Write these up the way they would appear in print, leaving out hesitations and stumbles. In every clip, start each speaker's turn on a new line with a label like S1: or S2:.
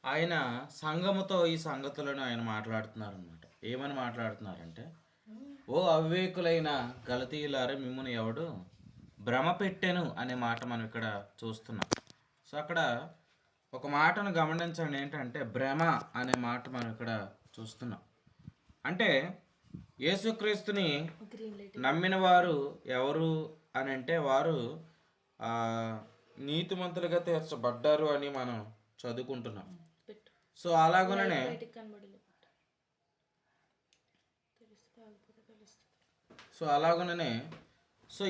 S1: ఆయన సంఘముతో ఈ సంగతులను ఆయన మాట్లాడుతున్నారనమాట. ఏమని మాట్లాడుతున్నారంటే, ఓ అవివేకులైన గలతీయులారా, మిమ్మును ఎవడు భ్రమ పెట్టెను అనే మాట మనం ఇక్కడ చూస్తున్నాం. సో అక్కడ ఒక మాటను గమనించండి, ఏంటంటే భ్రమ అనే మాట మనం ఇక్కడ చూస్తున్నాం. అంటే యేసుక్రీస్తుని నమ్మిన వారు ఎవరు అని అంటే, వారు ఆ, నీతిమంతులుగా తీర్చబడ్డారు అని మనం చదువుకుంటున్నాం. సో అలాగనే అలాగనే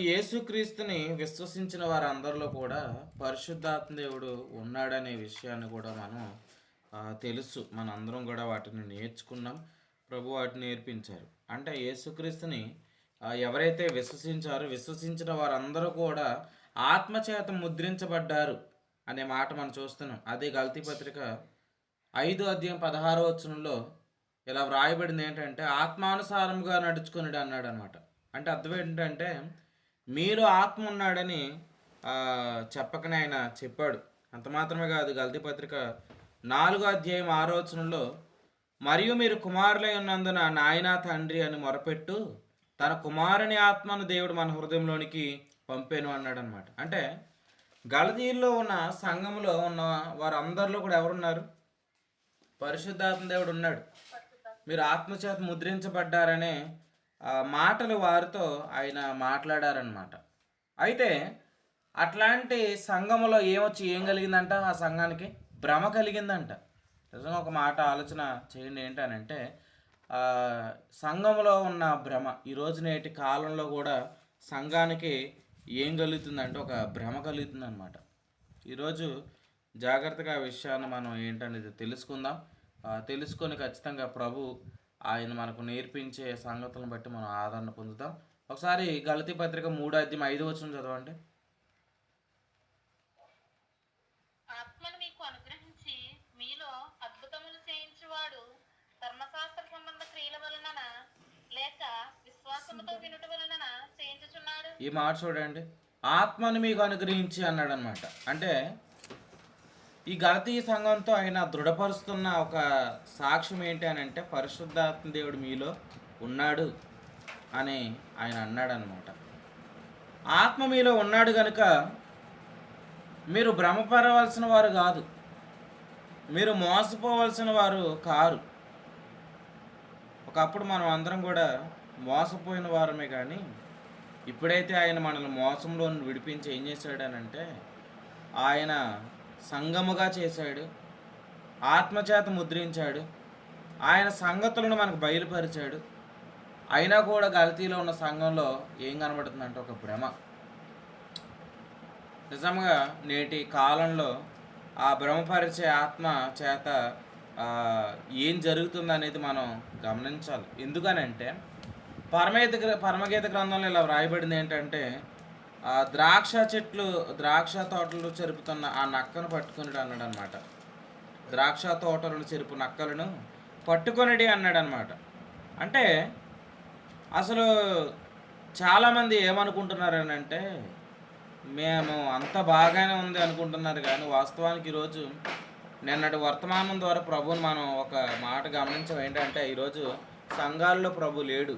S1: యేసుక్రీస్తుని విశ్వసించిన వారందరిలో కూడా పరిశుద్ధాత్మ దేవుడు ఉన్నాడనే విషయాన్ని కూడా మనం తెలుసు. మన అందరం కూడా వాటిని నేర్చుకున్నాం. ప్రభు వాటిని నేర్పించారు. అంటే యేసుక్రీస్తుని ఎవరైతే విశ్వసించిన వారందరూ కూడా ఆత్మచేత ముద్రించబడ్డారు అనే మాట మనం చూస్తున్నాం. అదే గలతీ పత్రిక 5:16 ఇలా వ్రాయబడింది ఏంటంటే, ఆత్మానుసారంగా నడుచుకుని అన్నాడు అనమాట. అంటే అర్థం ఏంటంటే, మీరు ఆత్మ ఉన్నాడని చెప్పకనే ఆయన చెప్పాడు. అంత మాత్రమే కాదు, గలతీ పత్రిక 4:6 మరియు మీరు కుమారులై ఉన్నందున నాయనా తండ్రి అని మొరపెట్టు తన కుమారుని ఆత్మను దేవుడు మన హృదయంలోనికి పంపాను అన్నాడు అనమాట. అంటే గలతీయుల్లో ఉన్న సంఘంలో ఉన్న వారందరిలో కూడా ఎవరున్నారు? పరిశుద్ధాత్మ దేవుడు ఉన్నాడు. మీరు ఆత్మచేత ముద్రించబడ్డారనే మాటలు వారితో ఆయన మాట్లాడారనమాట. అయితే అట్లాంటి సంఘములో ఏం కలిగిందంట? ఆ సంఘానికి భ్రమ కలిగిందంట. నిజంగా ఒక మాట ఆలోచన చేయండి, ఏంటనంటే సంఘంలో ఉన్న భ్రమ ఈరోజు నేటి కాలంలో కూడా సంఘానికి ఏం కలుగుతుందంటే ఒక భ్రమ కలుగుతుంది అనమాట. ఈరోజు జాగ్రత్తగా ఆ విషయాన్ని మనం ఏంటనేది తెలుసుకుందాం. తెలుసుకొని ఖచ్చితంగా ప్రభు ఆయన మనకు నేర్పించే సంగతులను బట్టి మనం ఆదరణ పొందుతాం. ఒకసారి గలతీ పత్రిక 3:5 చదవండి.
S2: ఆత్మను మీకు అనుగ్రహించి మీలో అద్భుతములు చేయించువాడు ధర్మశాస్త్ర సంబంధ క్రియల వలన లేక విశ్వాసముతో వినుట వలన చేయించుచున్నాడు.
S1: ఈ మాట చూడండి, ఆత్మను మీకు అనుగ్రహించి అన్నాడు అనమాట. అంటే ఈ గలతీయ సంఘంతో ఆయన దృఢపరుస్తున్న ఒక సాక్ష్యం ఏంటి అని అంటే, పరిశుద్ధాత్మ దేవుడు మీలో ఉన్నాడు అని ఆయన అన్నాడు అనమాట. ఆత్మ మీలో ఉన్నాడు కనుక మీరు భ్రమపడవలసిన వారు కాదు, మీరు మోసపోవలసిన వారు కారు. ఒకప్పుడు మనం అందరం కూడా మోసపోయిన వారమే, కానీ ఇప్పుడైతే ఆయన మనల్ని మోసంలో విడిపించి ఏం చేశాడనంటే, ఆయన సంఘముగా చేశాడు, ఆత్మచేత ముద్రించాడు, ఆయన సంగతులను మనకు బయలుపరిచాడు. అయినా కూడా గలతీలో ఉన్న సంఘంలో ఏం కనబడుతుందంటే ఒక భ్రమ. నిజంగా నేటి కాలంలో ఆ భ్రమపరిచే ఆత్మ చేత ఏం జరుగుతుందనేది మనం గమనించాలి. ఎందుకనంటే పరమగీత గ్రంథంలో ఇలా వ్రాయబడింది ఏంటంటే, ద్రాక్ష తోటలు చెరుపుతున్న ఆ నక్కను పట్టుకుని అన్నాడు అనమాట. ద్రాక్ష తోటలను చెరుపు నక్కలను పట్టుకొనిడి అన్నాడు అనమాట. అంటే అసలు చాలామంది ఏమనుకుంటున్నారు అంటే, మేము అంత బాగానే ఉంది అనుకుంటున్నారు, కానీ వాస్తవానికి ఈరోజు నిన్నటి వర్తమానం ద్వారా ప్రభువుని మనం ఒక మాట గమనించాం. ఏంటంటే ఈరోజు సంఘాల్లో ప్రభు లేడు,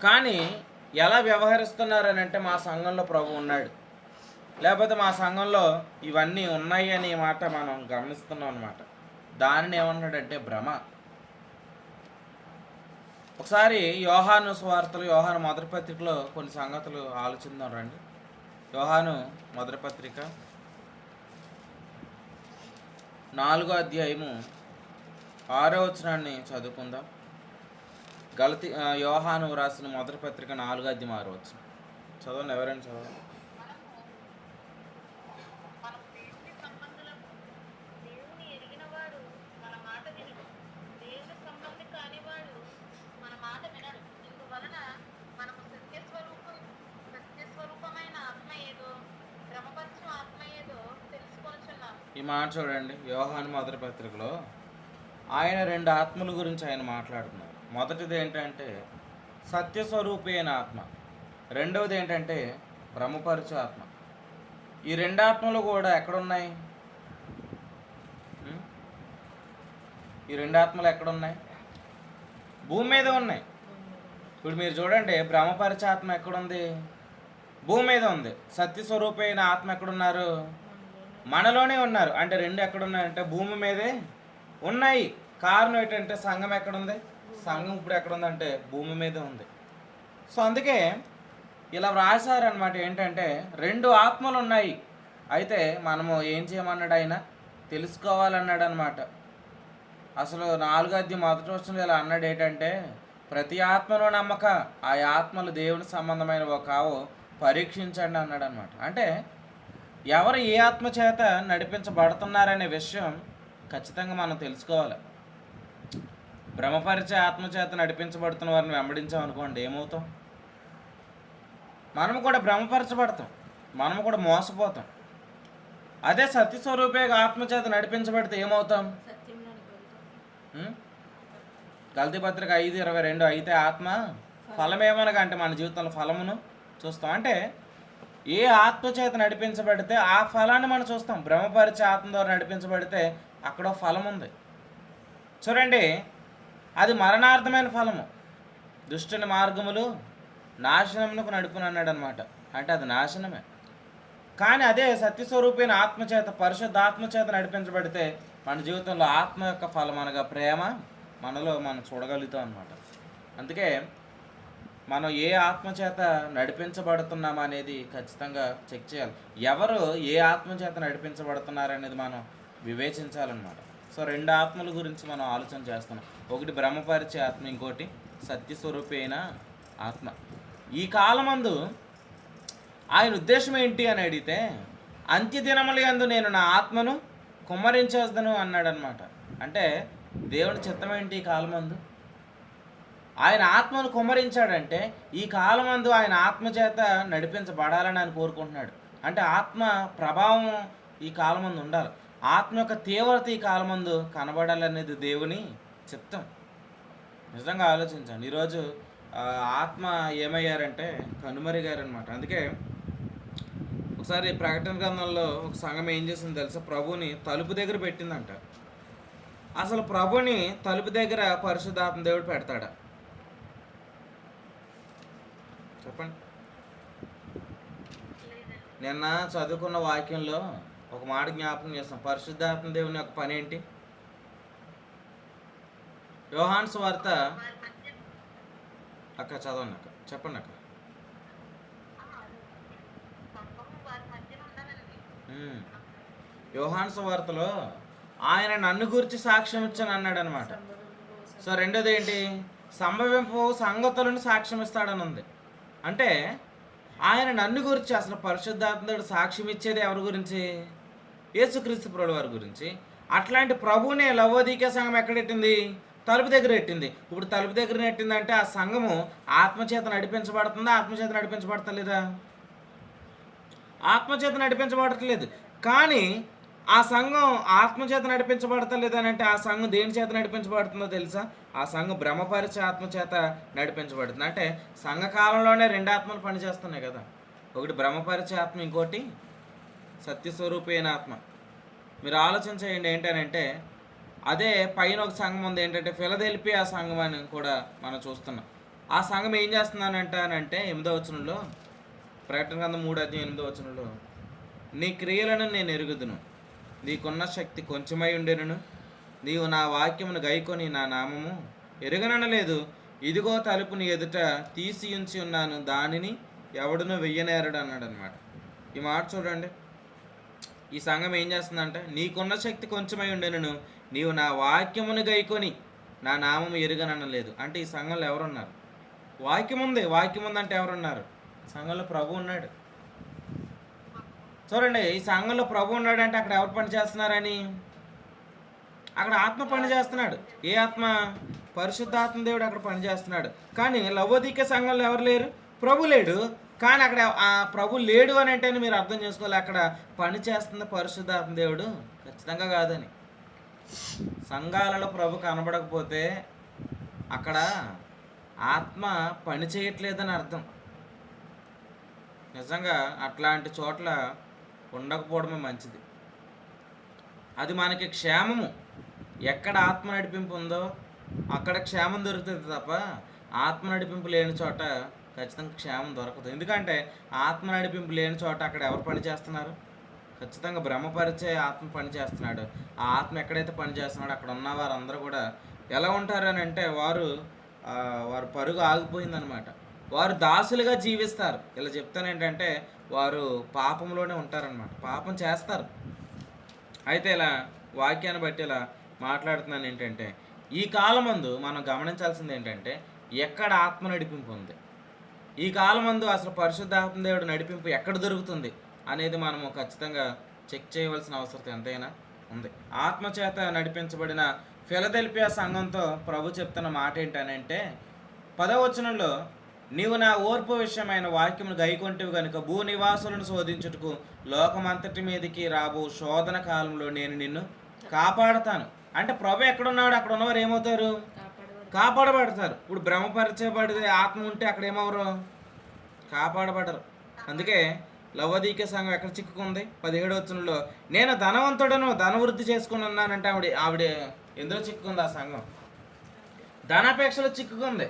S1: కానీ ఎలా వ్యవహరిస్తున్నారని అంటే, మా సంఘంలో ప్రభు ఉన్నాడు, లేకపోతే మా సంఘంలో ఇవన్నీ ఉన్నాయి అనే మాట మనం గమనిస్తున్నాం అనమాట. దానిని ఏమన్నాడంటే భ్రమ. ఒకసారి యోహాను సువార్తలు, యోహాను మొదటి పత్రికలో కొన్ని సంగతులు ఆలోచిద్దాం రండి. యోహాను మొదటి పత్రిక 4:6 చదువుకుందాం. యోహాను రాసిన మొదటి పత్రిక 4:6 చదవండి. ఎవరైనా చదవండి. ఈ మాట చూడండి, యోహాను మొదటి పత్రికలో ఆయన 2 ఆత్మల గురించి ఆయన మాట్లాడుతున్నారు. మొదటిది ఏంటంటే సత్యస్వరూపి అయిన ఆత్మ, రెండవది ఏంటంటే భ్రమపరచు ఆత్మ. ఈ 2 ఆత్మలు కూడా ఎక్కడున్నాయి? ఈ రెండు ఆత్మలు ఎక్కడ ఉన్నాయి? భూమి మీద ఉన్నాయి. ఇప్పుడు మీరు చూడండి, బ్రహ్మపరిచే ఆత్మ ఎక్కడుంది? భూమి మీద ఉంది. సత్యస్వరూపి అయిన ఆత్మ ఎక్కడున్నారు? మనలోనే ఉన్నారు. అంటే రెండు ఎక్కడున్నాయంటే భూమి మీదే ఉన్నాయి. కారణం ఏంటంటే సంఘం ఎక్కడుంది? సంఘం ఇప్పుడు ఎక్కడుందంటే భూమి మీదే ఉంది. సో అందుకే ఇలా వ్రాసారనమాట. ఏంటంటే రెండు ఆత్మలు ఉన్నాయి. అయితే మనము ఏం చేయమన్నాడు ఆయన? తెలుసుకోవాలన్నాడు అనమాట. అసలు 4వ అధ్యాయం 1వ వచనంలో ఇలా అన్నాడు ఏంటంటే, ప్రతి ఆత్మలో నమ్మక ఆ ఆత్మలు దేవుని సంబంధమైనవో కావో పరీక్షించండి అన్నాడు అనమాట. అంటే ఎవరు ఏ ఆత్మ చేత నడిపించబడుతున్నారనే విషయం ఖచ్చితంగా మనం తెలుసుకోవాలి. భ్రమపరిచే ఆత్మ చేత నడిపించబడుతున్న వారిని వెంబడించామనుకోండి, ఏమవుతాం? మనము కూడా భ్రమపరచబడతాం, మనము కూడా మోసపోతాం. అదే సత్యస్వరూపే ఆత్మ చేత నడిపించబడితే ఏమవుతాం? గలతీ పత్రిక 5:22 అయితే ఆత్మ ఫలమేమనగా అంటే మన జీవితంలో ఫలమును చూస్తాం. అంటే ఏ ఆత్మ చేత నడిపించబడితే ఆ ఫలాన్ని మనం చూస్తాం. భ్రమపరిచే ఆత్మ ద్వారా నడిపించబడితే అక్కడ ఫలం ఉంది. చూడండి, అది మరణార్థమైన ఫలము. దుష్టుని మార్గములు నాశనమునకు నడుపును అన్నాడు అనమాట. అంటే అది నాశనమే. కానీ అదే సత్యస్వరూపైన ఆత్మచేత, పరిశుద్ధ ఆత్మచేత నడిపించబడితే మన జీవితంలో ఆత్మ యొక్క ఫలం అనగా ప్రేమ మనలో మనం చూడగలుగుతాం అనమాట. అందుకే మనం ఏ ఆత్మచేత నడిపించబడుతున్నాం అనేది ఖచ్చితంగా చెక్ చేయాలి. ఎవరు ఏ ఆత్మచేత నడిపించబడుతున్నారనేది మనం వివేచించాలన్నమాట. సో రెండు ఆత్మల గురించి మనం ఆలోచన చేస్తున్నాం. ఒకటి బ్రహ్మపరిచే ఆత్మ, ఇంకోటి సత్యస్వరూపి అయిన ఆత్మ. ఈ కాలమందు ఆయన ఉద్దేశం ఏంటి అని అడిగితే, అంత్యదినముల యందు నేను నా ఆత్మను కుమ్మరించేస్తాను అన్నాడు అనమాట. అంటే దేవుని చిత్తం ఏంటి? ఈ కాలమందు ఆయన ఆత్మను కుమ్మరించాడంటే ఈ కాలమందు ఆయన ఆత్మ చేత నడిపించబడాలని ఆయన కోరుకుంటున్నాడు. అంటే ఆత్మ ప్రభావం ఈ కాలమందు ఉండాలి. ఆత్మ యొక్క తీవ్రత ఈ కాలమందు కనబడాలనేది దేవుని చిత్తం. నిజంగా ఆలోచించండి. ఈరోజు ఆత్మ ఏమయ్యారంటే కనుమరిగారనమాట. అందుకే ఒకసారి ప్రకటన గ్రంథంలో ఒక సంఘం ఏం చేసింది తెలుసా? ప్రభుని తలుపు దగ్గర పెట్టిందంట. అసలు ప్రభుని తలుపు దగ్గర పరిశుద్ధాత్మ దేవుడు పెడతాడా? చెప్పండి. నిన్న చదువుకున్న వాక్యంలో ఒక మాట జ్ఞాపకం చేస్తాం. పరిశుద్ధాత్మ దేవుని యొక్క పని ఏంటి? యోహాను సువార్త అక్క చదవండి అక్క, చెప్పండి అక్క. యోహాను సువార్తలో ఆయన నన్ను గురించి సాక్ష్యం ఇచ్చాను అన్నాడు అనమాట. సో రెండోది ఏంటి? సంభవింపు సంగతులను సాక్ష్యం ఇస్తాడని ఉంది. అంటే ఆయన నన్ను గురించి, అసలు పరిశుద్ధాత్ముడు సాక్ష్యం ఇచ్చేది ఎవరి గురించి? యేసుక్రీస్తు ప్రభువు వారి గురించి. అట్లాంటి ప్రభువునే లవోదికీయ సంఘం ఎక్కడెట్టింది? తలుపు దగ్గర పెట్టింది. ఇప్పుడు తలుపు దగ్గర నెట్టిందంటే ఆ సంఘము ఆత్మచేత నడిపించబడుతుందా? ఆత్మచేత నడిపించబడతలేదా? ఆత్మచేత నడిపించబడట్లేదు. కానీ ఆ సంఘం ఆత్మచేత నడిపించబడతలేదు అని అంటే ఆ సంఘం దేని చేత నడిపించబడుతుందో తెలుసా? ఆ సంఘం బ్రహ్మపరిచే ఆత్మచేత నడిపించబడుతుంది. అంటే సంఘకాలంలోనే రెండు ఆత్మలు పనిచేస్తున్నాయి కదా. ఒకటి బ్రహ్మపరిచే ఆత్మ, ఇంకోటి సత్యస్వరూపి అయిన ఆత్మ. మీరు ఆలోచించేయండి. ఏంటనంటే అదే పైన ఒక సంఘం ఉంది, ఏంటంటే ఫిలదెల్ఫియా ఆ సంఘం అని కూడా మనం చూస్తున్నాం. ఆ సంఘం ఏం చేస్తున్నానంటే 8వ వచనంలో, ప్రకటన గ్రంథం 3:8వ వచనంలో, నీ క్రియలను నేను ఎరుగుదును, నీకున్న శక్తి కొంచెమై ఉండెను, నీవు నా వాక్యమును గైకొని నా నామము ఎరుగననలేదు, ఇదిగో తలుపు నీ ఎదుట తీసి ఉంచి ఉన్నాను, దానిని ఎవడునో వెయ్యనేరడు అన్నాడు అనమాట. ఈ మాట చూడండి. ఈ సంఘం ఏం చేస్తుందంటే, నీకున్న శక్తి కొంచెమై ఉండెను, నీవు నా వాక్యమును గైకొని నా నామము ఎరుగననలేదు. అంటే ఈ సంఘంలో ఎవరున్నారు? వాక్యం ఉంది. వాక్యం ఉందంటే ఎవరున్నారు? సంఘంలో ప్రభు ఉన్నాడు. చూడండి, ఈ సంఘంలో ప్రభు ఉన్నాడు అంటే అక్కడ ఎవరు పని చేస్తున్నారని? అక్కడ ఆత్మ పని చేస్తున్నాడు. ఏ ఆత్మ? పరిశుద్ధాత్మ దేవుడు అక్కడ పని చేస్తున్నాడు. కానీ లవోదికీయ సంఘంలో ఎవరు లేరు? ప్రభు లేడు. కానీ అక్కడ ఆ ప్రభు లేడు అని అంటే మీరు అర్థం చేసుకోవాలి, అక్కడ పని చేస్తుంది పరిశుద్ధాత్మ దేవుడు ఖచ్చితంగా కాదని. సంఘాలలో ప్రభు కనబడకపోతే అక్కడ ఆత్మ పని చేయట్లేదని అర్థం. నిజంగా అట్లాంటి చోట్ల ఉండకపోవడమే మంచిది. అది మనకి క్షేమము. ఎక్కడ ఆత్మ నడిపింపు ఉందో అక్కడ క్షేమం దొరుకుతుంది తప్ప ఆత్మ నడిపింపు లేని చోట ఖచ్చితంగా క్షేమం దొరకదు. ఎందుకంటే ఆత్మ నడిపింపు లేని చోట అక్కడ ఎవరు పని చేస్తున్నారు? ఖచ్చితంగా భ్రమపరిచే ఆత్మ పని చేస్తున్నాడు. ఆ ఆత్మ ఎక్కడైతే పని చేస్తున్నాడో అక్కడ ఉన్న వారందరూ కూడా ఎలా ఉంటారని అంటే వారు పరుగు ఆగిపోయిందనమాట. వారు దాసులుగా జీవిస్తారు. ఇలా చెప్తాను ఏంటంటే వారు పాపంలోనే ఉంటారనమాట, పాపం చేస్తారు. అయితే ఇలా వాక్యాన్ని బట్టి ఇలా మాట్లాడుతున్నాను ఏంటంటే ఈ కాలమందు మనం గమనించాల్సింది ఏంటంటే ఎక్కడ ఆత్మ నడిపింపు ఉంది, ఈ కాలమందు అసలు పరిశుద్ధాత్మ దేవుడు నడిపింపు ఎక్కడ దొరుకుతుంది అనేది మనము ఖచ్చితంగా చెక్ చేయవలసిన అవసరం ఎంతైనా ఉంది. ఆత్మచేత నడిపించబడిన ఫిలదెల్ఫియా సంఘంతో ప్రభు చెప్తున్న మాట ఏంటనంటే 10వ వచనంలో, నీవు నా ఓర్పు విషయమైన వాక్యమును గైకొంటివి కనుక భూనివాసులను శోధించుటకు లోకమంతటి మీదకి రాబో శోధన కాలంలో నేను నిన్ను కాపాడతాను. అంటే ప్రభు ఎక్కడున్నాడు అక్కడ ఉన్నవారు ఏమవుతారు? కాపాడబడతారు. ఇప్పుడు భ్రమపరచబడితే ఆత్మ ఉంటే అక్కడ ఏమవరు? కాపాడబడరు. అందుకే లవదీకే సంఘం ఎక్కడ చిక్కుకుంది? 17వ వచనంలో, నేను ధనవంతుడను ధనవృద్ధి చేసుకుని ఉన్నానంటే ఆవిడ ఎందులో చిక్కుకుంది? ఆ సంఘం ధనాపేక్షలో చిక్కుకుంది.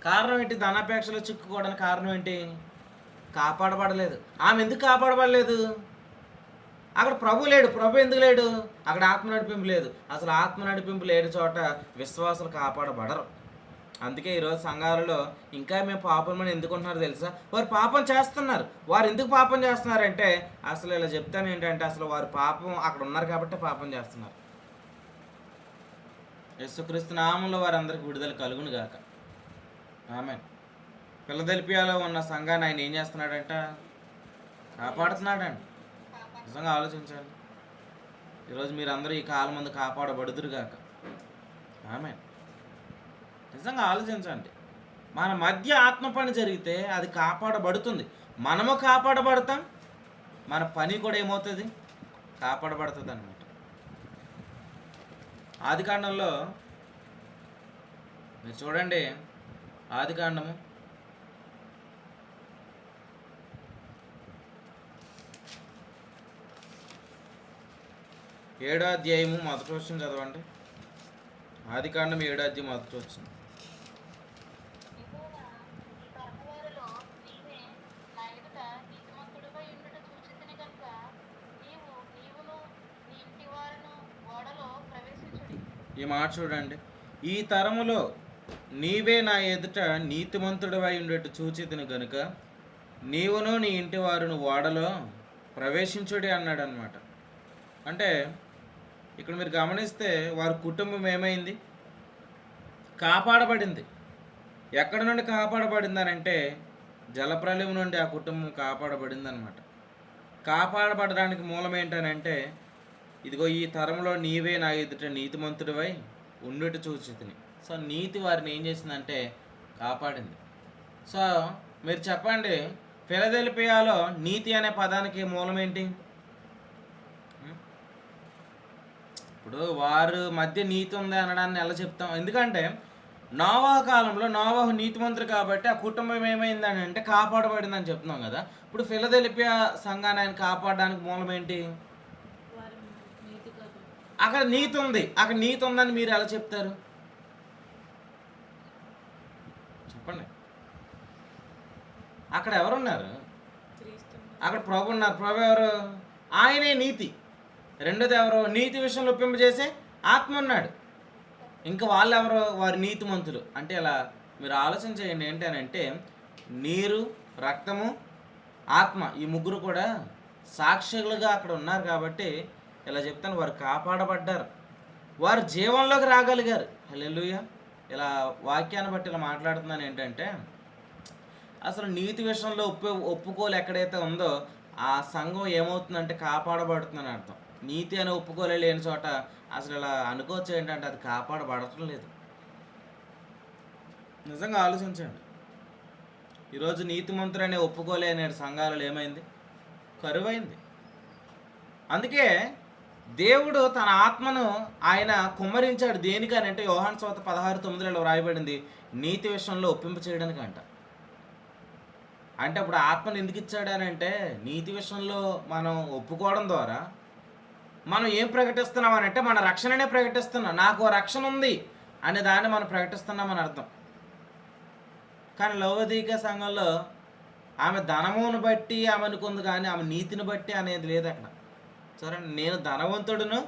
S1: కారణం ఏంటి? ధనాపేక్షలో చిక్కుకోవడానికి కారణం ఏంటి? కాపాడబడలేదు. ఆమె ఎందుకు కాపాడబడలేదు? అక్కడ ప్రభు లేడు. ప్రభు ఎందుకు లేడు? అక్కడ ఆత్మ నడిపింపు లేదు. అసలు ఆత్మ నడిపింపు లేని చోట విశ్వాసులు కాపాడబడరు. అందుకే ఈరోజు సంఘాలలో ఇంకా మేము పాపమని ఎందుకుంటున్నారు తెలుసా? వారు పాపం చేస్తున్నారు. వారు ఎందుకు పాపం చేస్తున్నారంటే అసలు ఇలా చెప్తాను ఏంటంటే అసలు వారు పాపం అక్కడ ఉన్నారు కాబట్టి పాపం చేస్తున్నారు. యేసుక్రీస్తు నామములో వారందరికీ విడుదల కలుగును గాక. ఆమేన్. ఫిలదెల్ఫియాలో ఉన్న సంఘాన్ని ఆయన ఏం చేస్తున్నాడంట? కాపాడుతున్నాడండి. నిజంగా ఆలోచించండి. ఈరోజు మీరందరూ ఈ కాలం ముందు కాపాడబడుదురు గాక. ఆమేన్. నిజంగా ఆలోచించండి. మన మధ్య ఆత్మ పని జరిగితే అది కాపాడబడుతుంది. మనము కాపాడబడతాం, మన పని కూడా ఏమవుతుంది? కాపాడబడుతుంది అన్నమాట. ఆదికాండంలో మీరు చూడండి, ఆదికాండము 7వ అధ్యాయము 1వ వచనం చదవండి. ఆదికాండం 7వ అధ్యాయం 1వ వచనం. ఈ మాట చూడండి, ఈ తరములో నీవే నా ఎదుట నీతిమంతుడివై ఉండేట్టు చూచితిని గనుక నీవును నీ ఇంటి వారును ఓడలో ప్రవేశించుడి అన్నాడు అనమాట. అంటే ఇక్కడ మీరు గమనిస్తే వారి కుటుంబం ఏమైంది? కాపాడబడింది. ఎక్కడ నుండి కాపాడబడింది అని అంటే జలప్రలయం నుండి ఆ కుటుంబం కాపాడబడింది అనమాట. కాపాడబడడానికి మూలం ఏంటనంటే ఇదిగో ఈ తరంలో నీవే నా ఎదుట నీతిమంతుడివై ఉండుట చూచితిని. సో నీతి వారిని ఏం చేసిందంటే కాపాడింది. సో మీరు చెప్పండి, ఫిలదెల్ఫియాలో నీతి అనే పదానికి మూలం ఏంటి? ఇప్పుడు వారి మధ్య నీతి ఉంది అనడాన్ని ఎలా చెప్తాం? ఎందుకంటే నోవాహు కాలంలో నోవాహు నీతిమంతుడు కాబట్టి ఆ కుటుంబం ఏమైందని అంటే కాపాడబడిందని చెప్తున్నాం కదా. ఇప్పుడు ఫిలదెల్ఫియా సంఘాన్ని ఆయన కాపాడడానికి మూలం ఏంటి? అక్కడ నీతి ఉంది. అక్కడ నీతి ఉందని మీరు ఎలా చెప్తారు? చెప్పండి. అక్కడ ఎవరున్నారు? అక్కడ ప్రభు ఉన్నారు. ప్రభు ఎవరు? ఆయనే నీతి. రెండోది ఎవరు? నీతి విషయంలో ఒప్పింపజేసే ఆత్మ ఉన్నాడు. ఇంకా వాళ్ళు ఎవరు? వారి నీతిమంతులు. అంటే ఇలా మీరు ఆలోచన చేయండి. ఏంటి అని అంటే నీరు, రక్తము, ఆత్మ, ఈ ముగ్గురు కూడా సాక్షులుగా అక్కడ ఉన్నారు కాబట్టి ఇలా చెప్తాను, వారు కాపాడబడ్డారు, వారు జీవంలోకి రాగలిగారు. హల్లెలూయా. ఇలా వాక్యాన్ని బట్టి ఇలా మాట్లాడుతున్నాను ఏంటంటే అసలు నీతి విషయంలో ఒప్పుకోలు ఎక్కడైతే ఉందో ఆ సంఘం ఏమవుతుందంటే కాపాడబడుతుందని అర్థం. నీతి అని ఒప్పుకోలే లేని చోట అసలు ఇలా అనుకోవచ్చు ఏంటంటే అది కాపాడబడటం లేదు. నిజంగా ఆలోచించండి. ఈరోజు నీతిమంతుడనే ఒప్పుకోలే అనే సంఘాలలో ఏమైంది? కరువైంది. అందుకే దేవుడు తన ఆత్మను ఆయన కుమ్మరించాడు. దేనికని అంటే యోహాను సువార్త 16:9 వ్రాయబడింది, నీతి విషయంలో ఒప్పింప చేయడానికి అంట. అంటే ఇప్పుడు ఆత్మను ఎందుకు ఇచ్చాడు అని అంటే నీతి విషయంలో మనం ఒప్పుకోవడం ద్వారా మనం ఏం ప్రకటిస్తున్నాం అని అంటే మన రక్షణనే ప్రకటిస్తున్నాం. నాకు ఓ రక్షణ ఉంది అనే దాన్ని మనం ప్రకటిస్తున్నామని అర్థం. కానీ లౌకిక సంఘంలో ఆమె ధనమును బట్టి ఆమె అనుకుంది, కానీ ఆమె నీతిని బట్టి అనేది లేదు అక్కడ. చూడండి, నేను ధనవంతుడును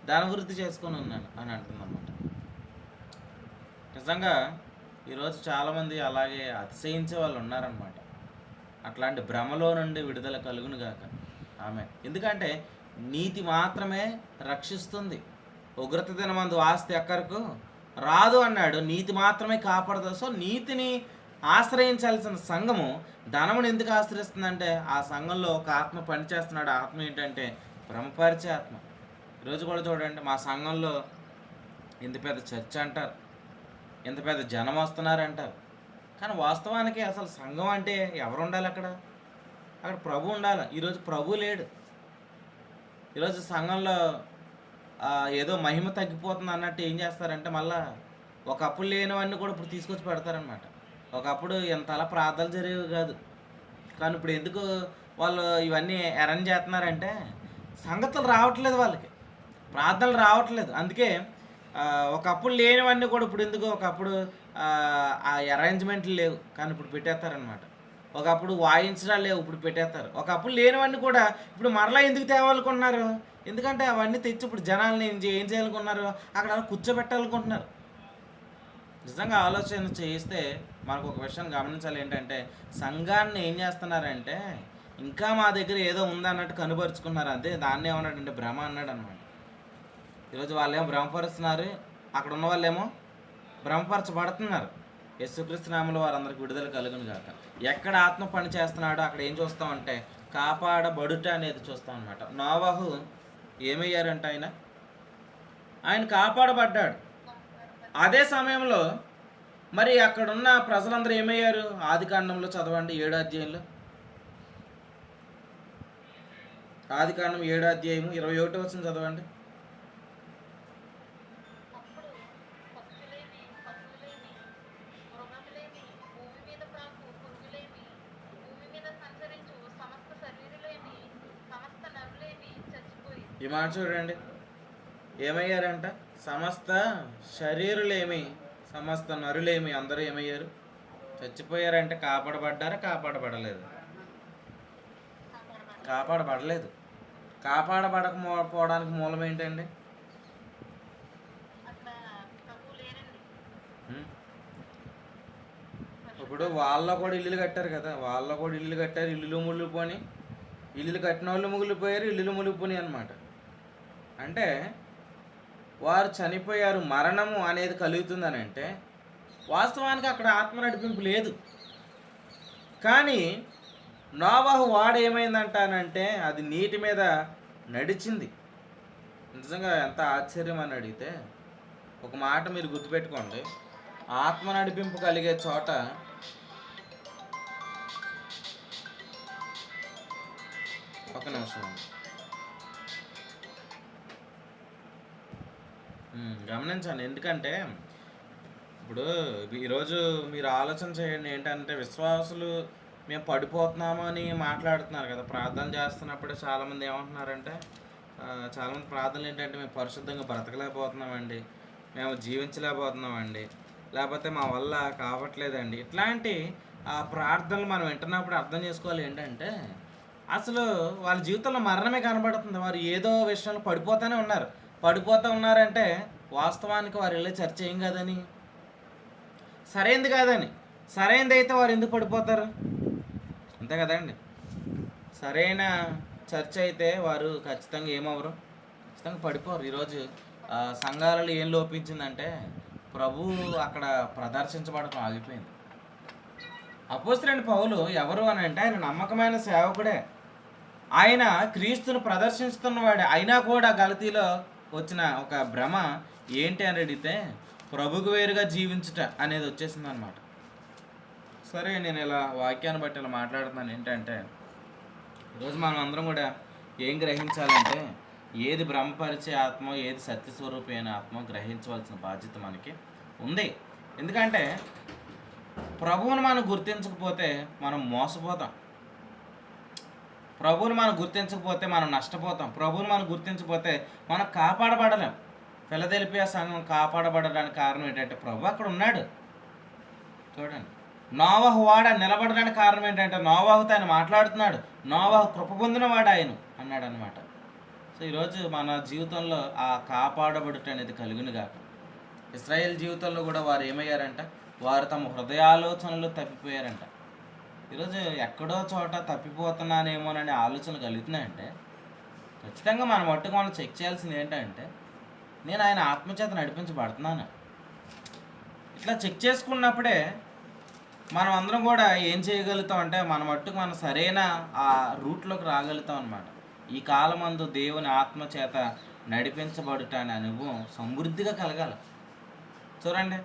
S1: ధనవృద్ధి చేసుకొని ఉన్నాను అని అంటుందన్నమాట. నిజంగా ఈరోజు చాలామంది అలాగే అతిశయించే వాళ్ళు ఉన్నారనమాట. అట్లాంటి భ్రమలో నుండి విడుదల కలుగును గాక ఆమె. ఎందుకంటే నీతి మాత్రమే రక్షిస్తుంది. ఉగ్రత దినమందు ఆస్తి ఎక్కరకు రాదు అన్నాడు, నీతి మాత్రమే కాపాడదు. సో నీతిని ఆశ్రయించాల్సిన సంఘము ధనమును ఎందుకు ఆశ్రయిస్తుందంటే ఆ సంఘంలో ఒక ఆత్మ పనిచేస్తున్నాడు. ఆత్మ ఏంటంటే భ్రమపరిచే ఆత్మ. ఈరోజు కూడా చూడండి, మా సంఘంలో ఇంత పెద్ద చర్చ్ అంటారు, ఇంత పెద్ద జనం వస్తున్నారంటారు, కానీ వాస్తవానికి అసలు సంఘం అంటే ఎవరు ఉండాలి? అక్కడ ప్రభు ఉండాలి. ఈరోజు ప్రభు లేడు. ఈరోజు సంఘంలో ఏదో మహిమ తగ్గిపోతుంది అన్నట్టు ఏం చేస్తారంటే మళ్ళా ఒకప్పుడు లేనివన్నీ కూడా ఇప్పుడు తీసుకొచ్చి పెడతారనమాట. ఒకప్పుడు ఎంత అలా ప్రార్థనలు జరిగేవి కాదు, కానీ ఇప్పుడు ఎందుకు వాళ్ళు ఇవన్నీ అరేంజ్ చేస్తున్నారంటే సంగతులు రావట్లేదు, వాళ్ళకి ప్రార్థనలు రావట్లేదు. అందుకే ఒకప్పుడు లేనివన్నీ కూడా ఇప్పుడు ఎందుకు, ఒకప్పుడు ఆ అరేంజ్మెంట్లు లేవు కానీ ఇప్పుడు పెట్టేస్తారనమాట. ఒకప్పుడు వాయించడాలు లేవు, ఇప్పుడు పెట్టేస్తారు. ఒకప్పుడు లేనివన్నీ కూడా ఇప్పుడు మరలా ఎందుకు తేవాలనుకుంటున్నారు? ఎందుకంటే అవన్నీ తెచ్చి ఇప్పుడు జనాల్ని ఏం చేయాలనుకున్నారు? అక్కడ కూర్చోబెట్టాలనుకుంటున్నారు. నిజంగా ఆలోచన చేస్తే మనకు ఒక విషయం గమనించాలి. ఏంటంటే సంఘాన్ని ఏం చేస్తున్నారంటే ఇంకా మా దగ్గర ఏదో ఉందన్నట్టు కనుపరుచుకున్నారు. అంతే, దాన్ని ఏమన్నాడంటే భ్రమ అన్నాడు అనమాట. ఈరోజు వాళ్ళేమో భ్రమపరుస్తున్నారు, అక్కడ ఉన్న వాళ్ళేమో భ్రమపరచబడుతున్నారు. యేసుక్రీస్తు నామములో వారందరికి విడుదల కలుగును గాక. ఎక్కడ ఆత్మ పని చేస్తున్నాడో అక్కడ ఏం చూస్తామంటే కాపాడబడుట అనేది చూస్తాం అనమాట. నోవహు ఏమయ్యారంట? ఆయన కాపాడబడ్డాడు. అదే సమయంలో మరి అక్కడున్న ప్రజలందరూ ఏమయ్యారు? ఆదికాండంలో చదవండి, 7వ అధ్యాయంలో. ఆదికాండం 7వ అధ్యాయము 21వ వచనం చదవండి. ఈ మాట చూడండి, ఏమయ్యారంట? సమస్త శరీరులేమి, సమస్త నరులేమి, అందరూ ఏమయ్యారు? చచ్చిపోయారంటే కాపాడబడ్డారా? కాపాడబడలేదు. కాపాడబడలేదు. కాపాడబడకపోవడానికి మూలం ఏంటండి? ఇప్పుడు వాళ్ళ కూడా ఇల్లులు కట్టారు కదా, వాళ్ళ కూడా ఇల్లు కట్టారు, ఇల్లులు ముళ్ళిపోని, ఇల్లులు కట్టిన వాళ్ళు ముగిలిపోయారు, ఇల్లులు మునిగిపోయి అనమాట. అంటే వారు చనిపోయారు, మరణము అనేది కలుగుతుందని అంటే వాస్తవానికి అక్కడ ఆత్మ నడిపింపు లేదు. కానీ నోవహు వాడు ఏమైందంటానంటే అది నీటి మీద నడిచింది. నిజంగా ఎంత ఆశ్చర్యం అని అడిగితే ఒక మాట మీరు గుర్తుపెట్టుకోండి, ఆత్మ నడిపింపు కలిగే చోట ఒక నిమిషం గమనించండి. ఎందుకంటే ఇప్పుడు ఈరోజు మీరు ఆలోచన చేయండి, ఏంటంటే విశ్వాసులు మేము పడిపోతున్నామని మాట్లాడుతున్నారు కదా. ప్రార్థన చేస్తున్నప్పుడే చాలామంది ఏమంటున్నారంటే, చాలామంది ప్రార్థనలు ఏంటంటే మేము పరిశుద్ధంగా బ్రతకలేకపోతున్నామండి, మేము జీవించలేకపోతున్నామండి, లేకపోతే మా వల్ల కావట్లేదండి. ఇట్లాంటి ప్రార్థనలు మనం వింటున్నప్పుడు అర్థం చేసుకోవాలి ఏంటంటే అసలు వాళ్ళ జీవితంలో మరణమే కనబడుతుంది. వారు ఏదో విషయంలో పడిపోతూ ఉన్నారంటే వాస్తవానికి వారు వెళ్ళే చర్చ ఏం కాదని, సరైనది కాదని. సరైనది అయితే వారు ఎందుకు పడిపోతారు? అంతే కదండి. సరైన చర్చ అయితే వారు ఖచ్చితంగా ఏమవరు, ఖచ్చితంగా పడిపోరు. ఈరోజు సంఘాలలో ఏం లోపించిందంటే ప్రభువు అక్కడ ప్రదర్శించబడటం ఆగిపోయింది. అపోస్తలుడైన పౌలు ఎవరు అని అంటే ఆయన నమ్మకమైన సేవకుడే, ఆయన క్రీస్తును ప్రదర్శిస్తున్నవాడే. అయినా కూడా గలతీలో వచ్చిన ఒక భ్రమ ఏంటి అని అడిగితే ప్రభుకు వేరుగా జీవించుట అనేది వచ్చేసింది అనమాట. సరే, నేను ఇలా వాక్యాన్ని బట్టి ఇలా మాట్లాడుతున్నాను. ఏంటంటే ఈరోజు మనం అందరం కూడా ఏం గ్రహించాలంటే ఏది భ్రమపరిచే ఆత్మ, ఏది సత్యస్వరూపమైన ఆత్మ గ్రహించవలసిన బాధ్యత మనకి ఉంది. ఎందుకంటే ప్రభువును మనం గుర్తించకపోతే మనం మోసపోతాం. ప్రభువుని మనం గుర్తించకపోతే మనం నష్టపోతాం. ప్రభువుని మనం గుర్తించకపోతే మనం కాపాడబడలేం. ఫిలదెల్ఫియా సంఘం కాపాడబడడానికి కారణం ఏంటంటే ప్రభు అక్కడ ఉన్నాడు. చూడండి, నోవహు వాడ నిలబడడానికి కారణం ఏంటంటే నోవహుతో ఆయన మాట్లాడుతున్నాడు. నోవహు కృప పొందిన వాడు ఆయన అన్నాడు అనమాట. సో ఈరోజు మన జీవితంలో ఆ కాపాడబడుట అనేది కలుగును గాక. ఇశ్రాయేల్ జీవితంలో కూడా వారు ఏమయ్యారంట, వారు తమ హృదయాలోచనలు తప్పిపోయారంట. ఈరోజు ఎక్కడో చోట తప్పిపోతున్నానేమోననే ఆలోచనలు కలుగుతున్నాయంటే ఖచ్చితంగా మన మట్టుకు మనం చెక్ చేయాల్సింది ఏంటంటే, నేను ఆయన ఆత్మచేత నడిపించబడుతున్నాను. ఇట్లా చెక్ చేసుకున్నప్పుడే మనం అందరం కూడా ఏం చేయగలుగుతాం అంటే మన మట్టుకు మనం సరైన ఆ రూట్లోకి రాగలుగుతాం అనమాట. ఈ కాలమందు దేవుని ఆత్మచేత నడిపించబడుట అనే అనుభవం సమృద్ధిగా కలగాలి. చూడండి,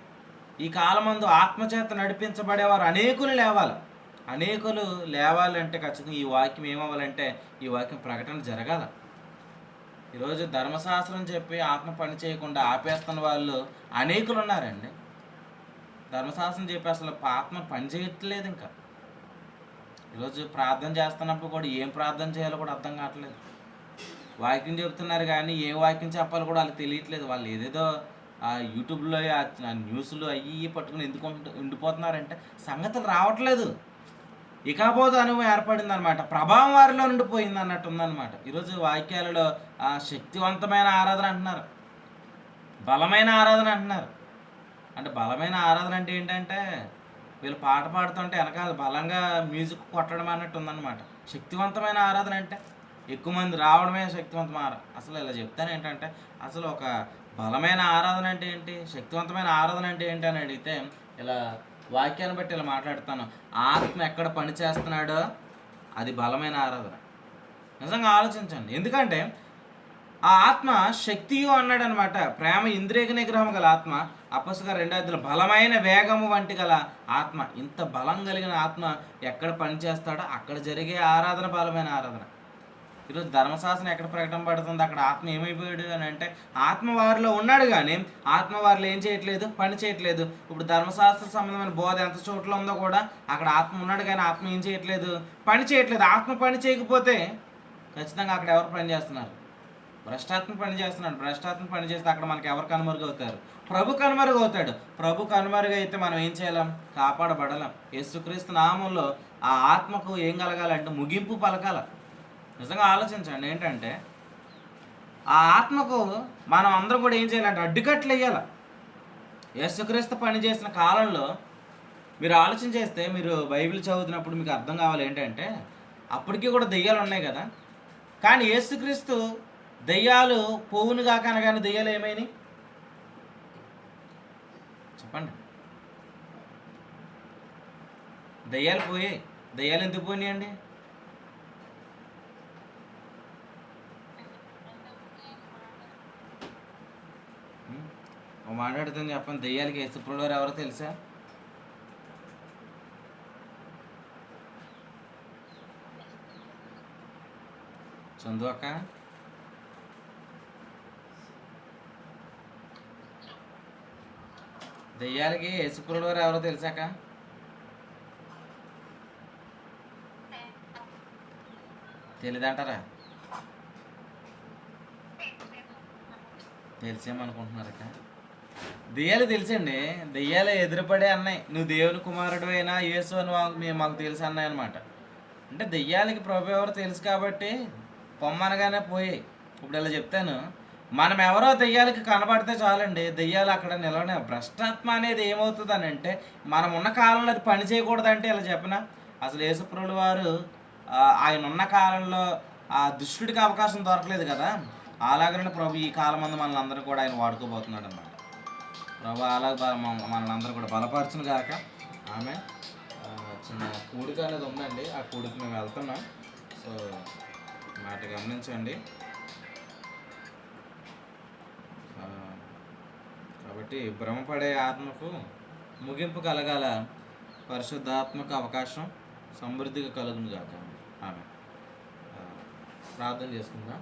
S1: ఈ కాలమందు ఆత్మచేత నడిపించబడేవారు అనేకులు లేవాలి. అనేకులు లేవాలంటే ఖచ్చితంగా ఈ వాక్యం ఏమవ్వాలంటే ఈ వాక్యం ప్రకటన జరగాల. ఈరోజు ధర్మశాస్త్రం చెప్పి ఆత్మ పని చేయకుండా ఆపేస్తున్న వాళ్ళు అనేకులు ఉన్నారండి. ధర్మశాస్త్రం చెప్పి అసలు ఆత్మ పని చేయట్లేదు. ఇంకా ఈరోజు ప్రార్థన చేస్తున్నప్పుడు కూడా ఏం ప్రార్థన చేయాలో కూడా అర్థం కావట్లేదు. వాక్యం చెప్తున్నారు కానీ ఏ వాక్యం చెప్పాలో కూడా వాళ్ళకి తెలియట్లేదు. వాళ్ళు ఏదేదో ఆ యూట్యూబ్లో ఆ న్యూస్లు అవి పట్టుకుని ఎందుకు ఉండిపోతున్నారంటే సంగతులు రావట్లేదు. ఇకపోతే అనుభవం ఏర్పడింది అనమాట. ప్రభావం వారిలో నుండి పోయింది అన్నట్టు ఉందన్నమాట. ఈరోజు వాక్యాలలో శక్తివంతమైన ఆరాధన అంటున్నారు, బలమైన ఆరాధన అంటున్నారు. అంటే బలమైన ఆరాధన అంటే ఏంటంటే వీళ్ళు పాట పాడుతుంటే వెనకాల బలంగా మ్యూజిక్ కొట్టడం అన్నట్టు ఉందన్నమాట. శక్తివంతమైన ఆరాధన అంటే ఎక్కువ మంది రావడమే శక్తివంతమైన ఆరాధన. అసలు ఇలా చెప్తాను ఏంటంటే అసలు ఒక బలమైన ఆరాధన అంటే ఏంటి, శక్తివంతమైన ఆరాధన అంటే ఏంటి అని అడిగితే ఇలా వాక్యాన్ని బట్టి ఇలా మాట్లాడుతాను. ఆత్మ ఎక్కడ పని చేస్తున్నాడో అది బలమైన ఆరాధన. నిజంగా ఆలోచించండి. ఎందుకంటే ఆ ఆత్మ శక్తియు అన్నాడు అనమాట. ప్రేమ ఇంద్రియ నిగ్రహం గల ఆత్మ. అపస్సుగా 2 బలమైన వేగము వంటి గల ఆత్మ. ఇంత బలం కలిగిన ఆత్మ ఎక్కడ పనిచేస్తాడో అక్కడ జరిగే ఆరాధన బలమైన ఆరాధన. ఈరోజు ధర్మశాస్త్రం ఎక్కడ ప్రకటన పడుతుంది, అక్కడ ఆత్మ ఏమైపోయాడు అని అంటే ఆత్మ వారిలో ఉన్నాడు కానీ ఆత్మ వారిలో ఏం చేయట్లేదు, పని చేయట్లేదు. ఇప్పుడు ధర్మశాస్త్ర సంబంధమైన బోధ ఎంత చోట్ల ఉందో కూడా అక్కడ ఆత్మ ఉన్నాడు కానీ ఆత్మ ఏం చేయట్లేదు, పని చేయట్లేదు. ఆత్మ పని చేయకపోతే ఖచ్చితంగా అక్కడ ఎవరు పని చేస్తున్నారు? భ్రష్టాత్మ పని చేస్తున్నాడు. భ్రష్టాత్మ పని చేస్తే అక్కడ మనకి ఎవరు కనుమరుగవుతారు? ప్రభు కనుమరుగవుతాడు. ప్రభు కనుమరుగైతే మనం ఏం చేయలేం? కాపాడబడలేం. యేసుక్రీస్తు నామంలో ఆ ఆత్మకు ఏం కలగాలంటే ముగింపు పలకాల. నిజంగా ఆలోచించండి. ఏంటంటే ఆ ఆత్మకు మనం అందరం కూడా ఏం చేయాలంటే అడ్డుకట్లు వేయాలి. యేసుక్రీస్తు పని చేసిన కాలంలో మీరు ఆలోచన చేస్తే, మీరు బైబిల్ చదువుతున్నప్పుడు మీకు అర్థం కావాలి ఏంటంటే అప్పటికీ కూడా దెయ్యాలు ఉన్నాయి కదా. కానీ యేసుక్రీస్తు దెయ్యాలు పోవును కాక అనగానే దెయ్యాలు ఏమైనాయి చెప్పండి? దెయ్యాలు పోయాయి. దెయ్యాలు ఎందుకు పోయినాయండి? మాట్లాడుతుంది చెప్పండి. దెయ్యాలకి యేసుప్రభువు వారు ఎవరో తెలుసా? చందు అక్క, దెయ్యాలకి యేసుప్రభువు వారు ఎవరో తెలుసాక? తెలీదంటారా? తెలిసేమనుకుంటున్నారక్క? దెయ్యాలు తెలుసండి. దెయ్యాలు ఎదురుపడే అన్నాయి, నువ్వు దేవుని కుమారుడు అయినా యేసు అని మాకు తెలుసు అన్నాయి అనమాట. అంటే దెయ్యాలకి ప్రభు ఎవరో తెలుసు కాబట్టి పొమ్మనగానే పోయాయి. ఇప్పుడు ఇలా చెప్తాను, మనం ఎవరో దెయ్యాలకి కనబడితే చాలండి, దెయ్యాలు అక్కడ నిలవనే. భ్రష్టాత్మ అనేది ఏమవుతుంది అని అంటే మనం ఉన్న కాలంలో అది పని చేయకూడదంటే ఇలా చెప్పిన అసలు యేసుప్రభువు వారు ఆయన ఉన్న కాలంలో ఆ దుష్టుడికి అవకాశం దొరకలేదు కదా. అలాగనే ప్రభు ఈ కాలం మందు మనల్ని అందరూ కూడా ఆయన వాడుకోబోతున్నాడు అన్నమాట. ప్రభు అలాగ మనల్ని అందరూ కూడా బలపరచును గాక. ఆమె చిన్న కూడిక అనేది ఉందండి, ఆ కూడికి మేము వెళ్తున్నాం. సో మాట గమనించండి. కాబట్టి భ్రమపడే ఆత్మకు ముగింపు కలగాల, పరిశుద్ధాత్మకు అవకాశం సమృద్ధిగా కలుగును గాక. ఆమె ప్రార్థన చేసుకుందాం.